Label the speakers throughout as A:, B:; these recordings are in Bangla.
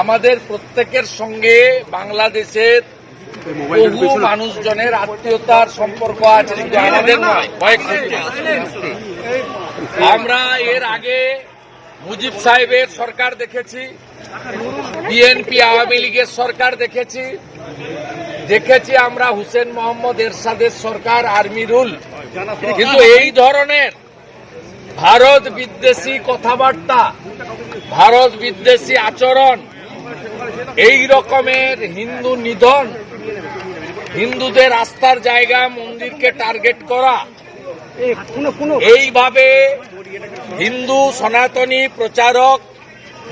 A: আমাদের প্রত্যেকের সঙ্গে বাংলাদেশের বহু মানুষজনের আত্মীয়তার সম্পর্ক আছে, কিন্তু আমাদের নয়। আমরা এর আগে মুজিব সাহেবের সরকার দেখেছি, বিএনপি আওয়ামী লীগের সরকার দেখেছি, আমরা হুসেন মোহাম্মদ এরশাদের সরকার, আর্মি রুল। কিন্তু এই ধরনের ভারত বিদ্বেষী কথাবার্তা, ভারত বিদ্বেষী আচরণ, এই রকমের হিন্দু নিধন, হিন্দুদের আস্থার জায়গা মন্দিরকে টার্গেট করা, এইভাবে হিন্দু সনাতনী প্রচারক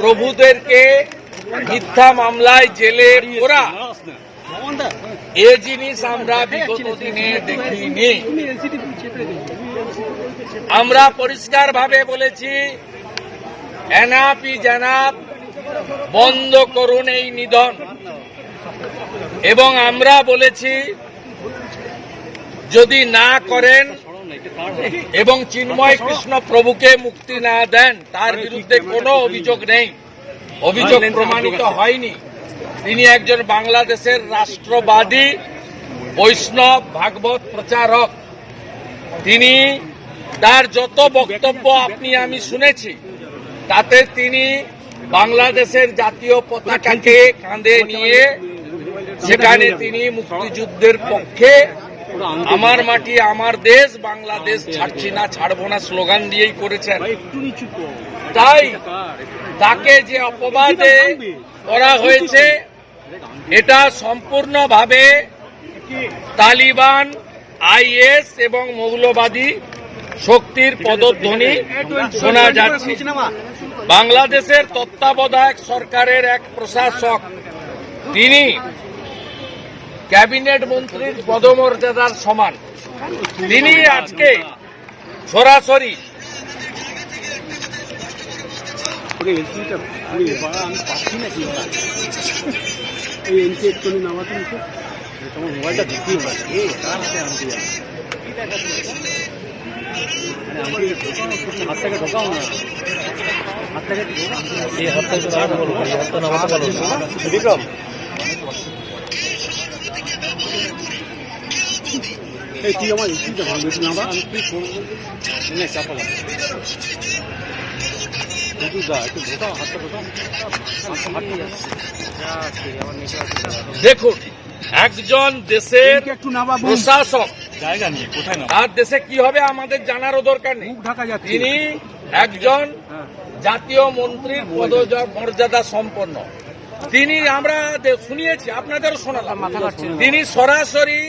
A: প্রভুদেরকে মিথ্যা মামলায় জেলে পোরা, এ জিনিস আমরা বিগত দিনে দেখিনি। আমরা পরিষ্কারভাবে বলেছি, এনআপি জানাব বন্ধ করুন এই নিধন, এবং আমরা বলেছি যদি না করেন এবং চিন্ময় কৃষ্ণ প্রভুকে মুক্তি না দেন, তার বিরুদ্ধে কোনো অভিযোগ নেই, অভিযোগ প্রমাণিত হয়নি, তিনি একজন বাংলাদেশের রাষ্ট্রবাদী বৈষ্ণব ভাগবত প্রচারক। তিনি তার যত বক্তব্য আপনি আমি শুনেছি, তাতে তিনি বাংলাদেশের জাতীয় পতাকাকে কাঁধে নিয়ে সেখানে তিনি মুক্তিযুদ্ধের পক্ষে আমার মাটি আমার দেশ, বাংলাদেশ ছাড়ছি না ছাড়বো না স্লোগান দিয়েই করেছেন। তাই তাকে যে অপবাদে করা হয়েছে, এটা সম্পূর্ণভাবে তালিবান, আইএস এবং মৌলবাদী শক্তির পদধ্বনি শোনা যাচ্ছে। বাংলাদেশের তত্ত্বাবধায়ক সরকারের এক প্রশাসক, তিনি ক্যাবিনেট মন্ত্রীর পদমর্যাদার সমান, তিনি আজকে সরাসরি
B: বিক্রম তুই আমার
A: দেখুন, একজন দেশের প্রশাসক তার দেশে কি হবে আমাদের জানারও দরকার নেই। তিনি একজন জাতীয় মন্ত্রীর পদমর্যাদা সম্পন্ন, তিনি আমরা শুনিয়েছি, আপনাদেরও শোনালাম, তিনি সরাসরি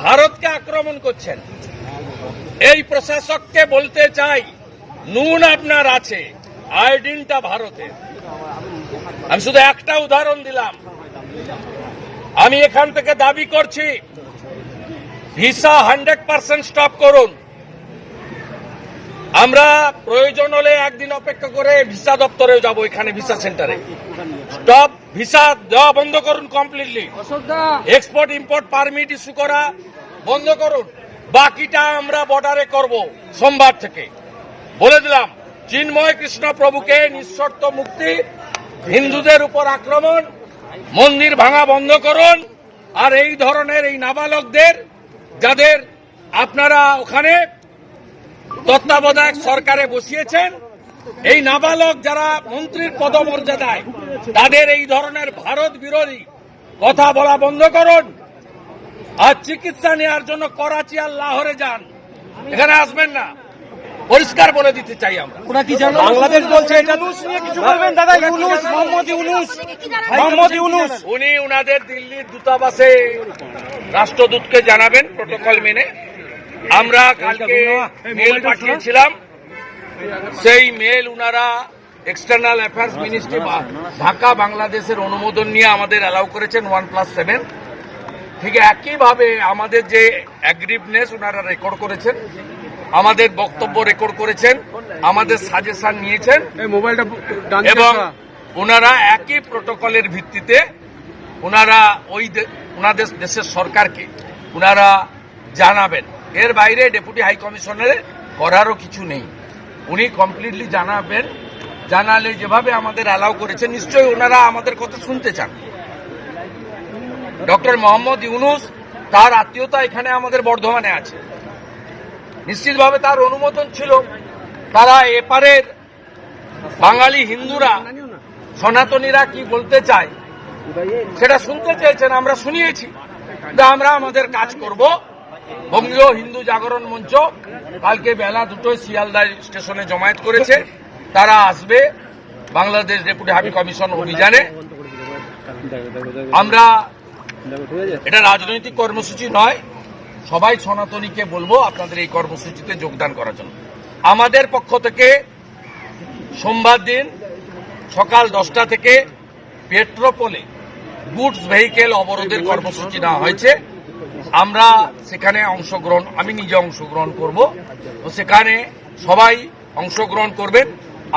A: ভারতকে আক্রমণ করছেন। এই প্রশাসককে বলতে চাই, নুন আপনার আছে, আয়োডিনটা ভারতের। আমি শুধু একটা উদাহরণ দিলাম। আমি এখান থেকে দাবি করছি, ভিসা 100% স্টপ করুন। আমরা প্রয়োজন হলে একদিন অপেক্ষা করে ভিসা দপ্তরে যাব, এখানে ভিসা সেন্টারে স্টপ, ভিসা দেওয়া বন্ধ করুন completely. Export import permit issue করা বন্ধ করুন। বাকিটা আমরা বর্ডারে করব সোমবার থেকে। বলে দিলাম, চিন্ময় কৃষ্ণ প্রভুকে নিঃশর্ত মুক্তি, হিন্দুদের উপর আক্রমণ, মন্দির ভাঙা বন্ধ করুন। আর এই ধরনের এই নাবালকদের, যাদের আপনারা ওখানে তত্ত্বাবধায়ক সরকারে বসিয়েছেন, এই নাবালক যারা মন্ত্রীর পদমর্যাদায়, তাদের এই ধরনের ভারত বিরোধী কথা বলা বন্ধ করুন। আর চিকিৎসা নেওয়ার জন্য করাচি আর লাহোরে যান, এখানে আসবেন না, পরিষ্কার বলে দিতে চাই আমরা।
B: বাংলাদেশ বলছে কিছু বলবেন দাদা? মোহাম্মদ ইউনূস
A: উনি উনাদের দিল্লির দূতাবাসে রাষ্ট্রদূতকে জানাবেন প্রোটোকল মেনে। আমরা কালকে মেল পাঠিয়েছিলাম, সেই মেল উনারা এক্সটার্নাল অ্যাফেয়ার্স মিনিস্ট্রি ঢাকা বাংলাদেশের অনুমোদন নিয়ে আমাদের অ্যালাউ করেছেন 1+7। ঠিক একইভাবে আমাদের যে অ্যাগ্রিভনেস ওনারা রেকর্ড করেছেন, আমাদের বক্তব্য রেকর্ড করেছেন, আমাদের সাজেশন নিয়েছেন, এবং ওনারা একই প্রোটোকলের ভিত্তিতে ওনারা ওনাদের দেশের সরকারকে ওনারা জানাবেন। এর বাইরে ডেপুটি হাই কমিশনারের করারও কিছু নেই, উনি কমপ্লিটলি জানাবেন জানালে যেভাবে আমাদের অ্যালাউ করেছে, নিশ্চয়ই ওনারা আমাদের কথা শুনতে চান। ডক্টর মোহাম্মদ ইউনূস তার আত্মীয়তা এখানে আমাদের বর্ধমানে আছে, নিশ্চিতভাবে তার অনুমোদন ছিল। তারা এপারের বাঙালি হিন্দুরা, সনাতনীরা কি বলতে চায় সেটা শুনতে চেয়েছেন, আমরা শুনিয়েছি। কিন্তু আমরা আমাদের কাজ করব। বঙ্গীয় হিন্দু জাগরণ মঞ্চ কালকে বেলা 2টোয় শিয়ালদা স্টেশনে জমায়েত করেছে। তারা আসবে বাংলাদেশ ডেপুটি হাই কমিশন অভিযানে। আমরা এটা রাজনৈতিক কর্মসূচি নয়, সবাই সনাতনীকে বলবো আপনাদের এই কর্মসূচিতে যোগদান করার জন্য। আমাদের পক্ষ থেকে সোমবার দিন সকাল 10টা থেকে পেট্রোপোলে গুডস ভেহিকেল অবরোধের কর্মসূচি নেওয়া হয়েছে। আমরা সেখানে আমি নিজে অংশগ্রহণ করব, তো সেখানে সবাই অংশগ্রহণ করবেন।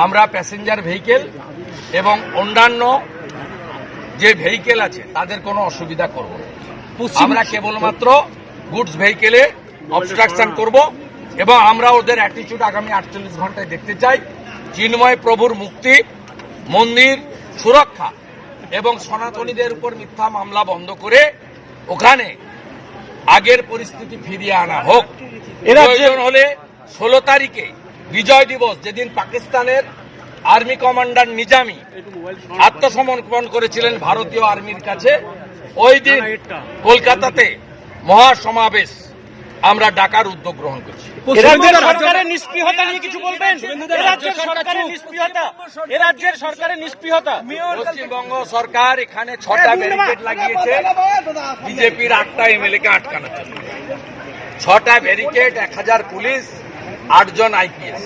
A: আমরা প্যাসেঞ্জার ভেহিকেল এবং অন্যান্য যে ভেহিকেল আছে তাদের কোনো অসুবিধা করব না। আমরা কেবলমাত্র গুডস ভেহিকেলে অবস্ট্রাকশন করব এবং আমরা ওদের অ্যাটিটিউড আগামী 48 ঘন্টায় দেখতে চাই। চিন্ময় প্রভুর মুক্তি, মন্দির সুরক্ষা এবং সনাতনীদের উপর মিথ্যা মামলা বন্ধ করে ওখানে আগের পরিস্থিতি ফিরিয়ে আনা হোক। প্রয়োজন হলে 16 তারিখে বিজয় দিবস, যেদিন পাকিস্তানের আর্মি কমান্ডার নিজামী আত্মসমর্পণ করেছিলেন ভারতীয় আর্মির কাছে, ওই দিন কলকাতাতে মহাসমাবেশ আমরা ডাকার উদ্যোগ গ্রহণ করছি।
B: সরকারের নিষ্ক্রিয়তা নিয়ে কিছু বলবেন? রাজ্যের সরকারের নিষ্ক্রিয়তা, রাজ্যের সরকারের নিষ্ক্রিয়তা।
A: পশ্চিমবঙ্গ সরকার এখানে 6টা ব্যারিকেড লাগিয়েছে বিজেপির 8টা এমএলএ কে আটকানোর জন্য। 6টা ব্যারিকেড, 1000 পুলিশ, 8 জন আইপিএস।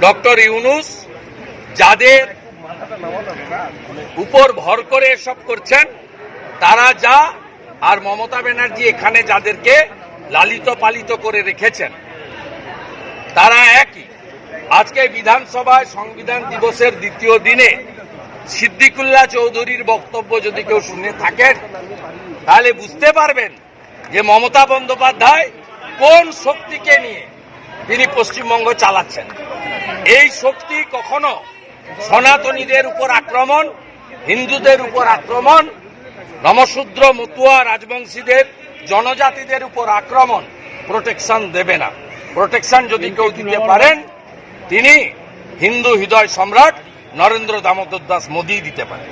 A: ডক্টর ইউনূস যাদের উপর ভর করে এসব করছেন তারা যা, আর মমতা ব্যানার্জি এখানে যাদেরকে লালিত পালিত করে রেখেছেন তারা একই। আজকে বিধানসভায় সংবিধান দিবসের দ্বিতীয় দিনে সিদ্দিকুল্লাহ চৌধুরীর বক্তব্য যদি কেউ শুনে থাকেন তাহলে বুঝতে পারবেন যে মমতা বন্দ্যোপাধ্যায় কোন শক্তিকে নিয়ে তিনি পশ্চিমবঙ্গ চালাচ্ছেন। এই শক্তি কখনো সনাতনীদের উপর আক্রমণ, হিন্দুদের উপর আক্রমণ, নমশূদ্র মতুয়া রাজবংশীদের, জনজাতিদের উপর আক্রমণ প্রোটেকশন দেবে না। প্রোটেকশন যদি কেউ দিতে পারেন তিনি হিন্দু হৃদয় সম্রাট নরেন্দ্র দামোদর দাস মোদী দিতে পারেন।